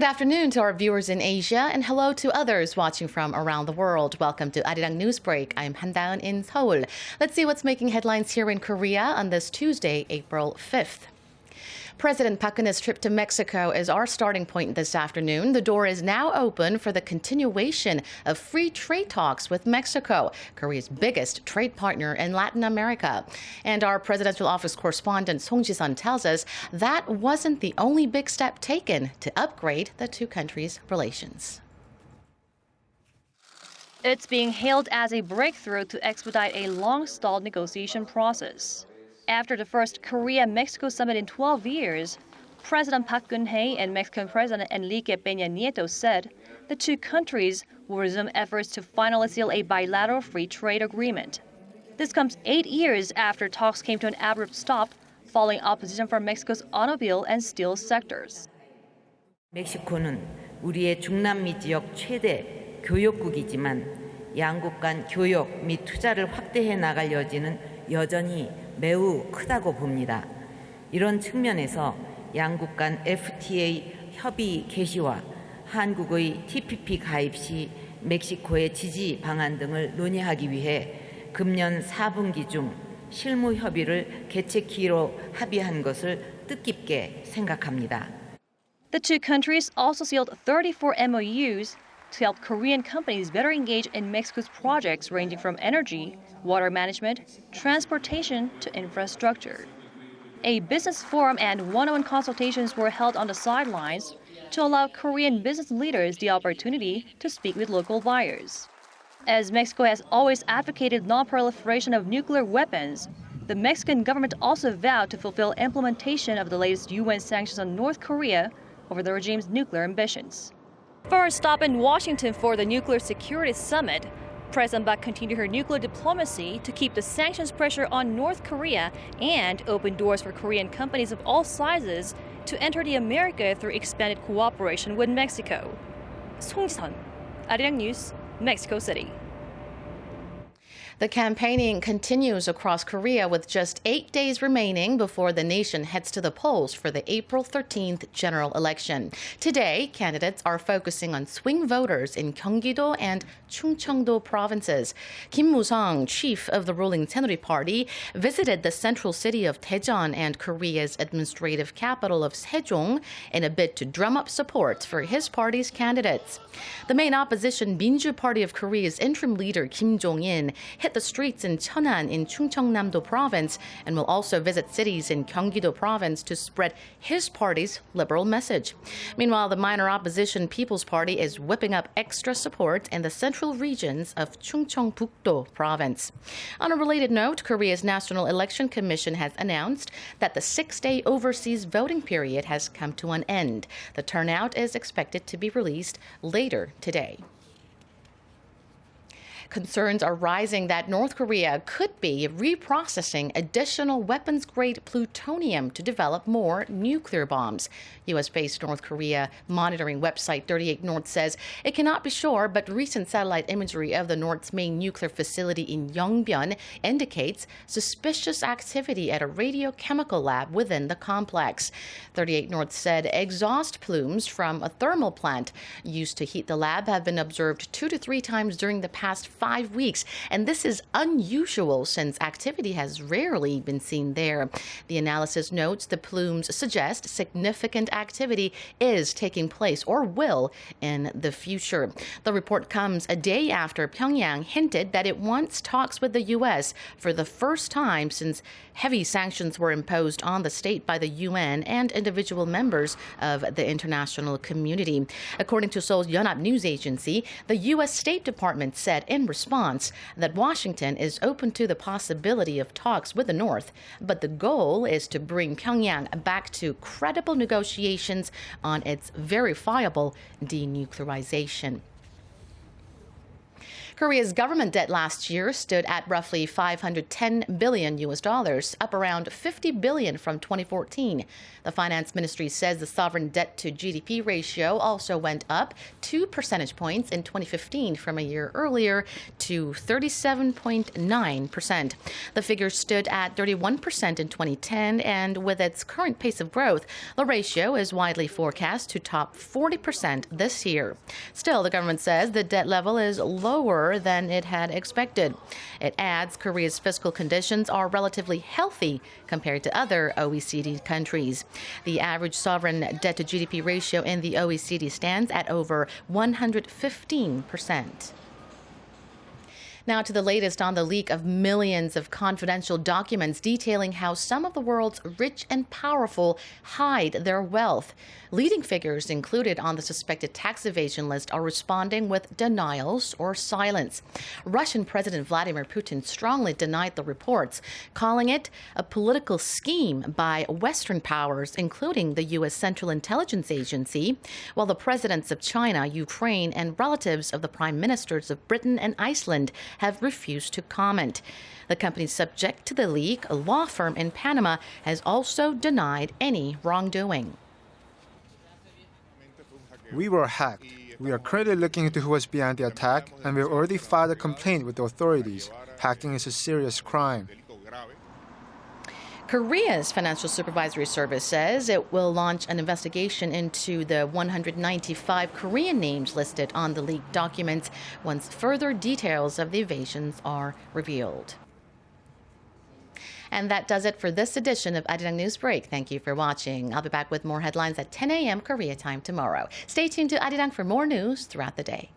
Good afternoon to our viewers in Asia and hello to others watching from around the world. Welcome to Arirang News Break. I'm Han-daeun in Seoul. Let's see what's making headlines here in Korea on this Tuesday, April 5th. President Park Geun-hye's trip to Mexico is our starting point this afternoon. The door is now open for the continuation of free trade talks with Mexico, Korea's biggest trade partner in Latin America. And our presidential office correspondent Song Ji-sun tells us that wasn't the only big step taken to upgrade the two countries' relations. It's being hailed as a breakthrough to expedite a long-stalled negotiation process. After the first Korea-Mexico summit in 12 years, President Park Geun-hye and Mexican President Enrique Peña Nieto said the two countries will resume efforts to finally seal a bilateral free trade agreement. This comes 8 years after talks came to an abrupt stop following opposition from Mexico's automobile and steel sectors. 멕시코는 우리의 중남미 지역 최대 교역국이지만 양국 간 교역 및 투자를 확대해 나갈 여지는 여전히 매우 크다고 봅니다. 이런 측면에서 양국 간 FTA 협의 개시와 한국의 TPP 가입 시 멕시코의 지지 방안 등을 논의하기 위해 금년 4분기 중 실무 협의를 개최키로 합의한 것을 뜻깊게 생각합니다. The two countries also sealed 34 MOUs to help Korean companies better engage in Mexico's projects ranging from energy, water management, transportation to infrastructure. A business forum and one-on-one consultations were held on the sidelines to allow Korean business leaders the opportunity to speak with local buyers. As Mexico has always advocated non-proliferation of nuclear weapons, the Mexican government also vowed to fulfill implementation of the latest UN sanctions on North Korea over the regime's nuclear ambitions. For a stop in Washington for the Nuclear Security Summit, President Park continued her nuclear diplomacy to keep the sanctions pressure on North Korea and open doors for Korean companies of all sizes to enter the America through expanded cooperation with Mexico. Song Ji-sun, Arirang News, Mexico City. The campaigning continues across Korea with just 8 days remaining before the nation heads to the polls for the April 13th general election. Today, candidates are focusing on swing voters in Gyeonggi-do and Chungcheong-do provinces. Kim Moo-sung, chief of the ruling Saenuri Party, visited the central city of Daejeon and Korea's administrative capital of Sejong in a bid to drum up support for his party's candidates. The main opposition Minju Party of Korea's interim leader Kim Jong-in hit the streets in Cheonan in Chungcheongnam-do province and will also visit cities in Gyeonggi-do province to spread his party's liberal message. Meanwhile, the minor opposition People's Party is whipping up extra support in the central regions of Chungcheongbuk-do province. On a related note, Korea's National Election Commission has announced that the 6-day overseas voting period has come to an end. The turnout is expected to be released later today. Concerns are rising that North Korea could be reprocessing additional weapons-grade plutonium to develop more nuclear bombs. U.S.-based North Korea monitoring website 38 North says it cannot be sure, but recent satellite imagery of the North's main nuclear facility in Yongbyon indicates suspicious activity at a radiochemical lab within the complex. 38 North said exhaust plumes from a thermal plant used to heat the lab have been observed 2 to 3 times during the past 5 weeks, and this is unusual since activity has rarely been seen there. The analysis notes the plumes suggest significant activity is taking place or will in the future. The report comes a day after Pyongyang hinted that it wants talks with the U.S. for the first time since heavy sanctions were imposed on the state by the UN and individual members of the international community. According to Seoul's Yonhap News Agency, the U.S. State Department said in response that Washington is open to the possibility of talks with the North, but the goal is to bring Pyongyang back to credible negotiations on its verifiable denuclearization. Korea's government debt last year stood at roughly $510 billion, up around $50 billion from 2014. The finance ministry says the sovereign debt to GDP ratio also went up 2 percentage points in 2015 from a year earlier to 37.9%. The figure stood at 31% in 2010, and with its current pace of growth, the ratio is widely forecast to top 40% this year. Still, the government says the debt level is lower than it had expected. It adds Korea's fiscal conditions are relatively healthy compared to other OECD countries. The average sovereign debt to GDP ratio in the OECD stands at over 115%. Now to the latest on the leak of millions of confidential documents detailing how some of the world's rich and powerful hide their wealth. Leading figures included on the suspected tax evasion list are responding with denials or silence. Russian President Vladimir Putin strongly denied the reports, calling it a political scheme by Western powers, including the U.S. Central Intelligence Agency, while the presidents of China, Ukraine, and relatives of the prime ministers of Britain and Iceland have refused to comment. The company subject to the leak, a law firm in Panama, has also denied any wrongdoing. We were hacked. We are currently looking into who was behind the attack, and we've already filed a complaint with the authorities. Hacking is a serious crime. Korea's Financial Supervisory Service says it will launch an investigation into the 195 Korean names listed on the leaked documents once further details of the evasions are revealed. And that does it for this edition of Arirang News Break. Thank you for watching. I'll be back with more headlines at 10 a.m. Korea time tomorrow. Stay tuned to Arirang for more news throughout the day.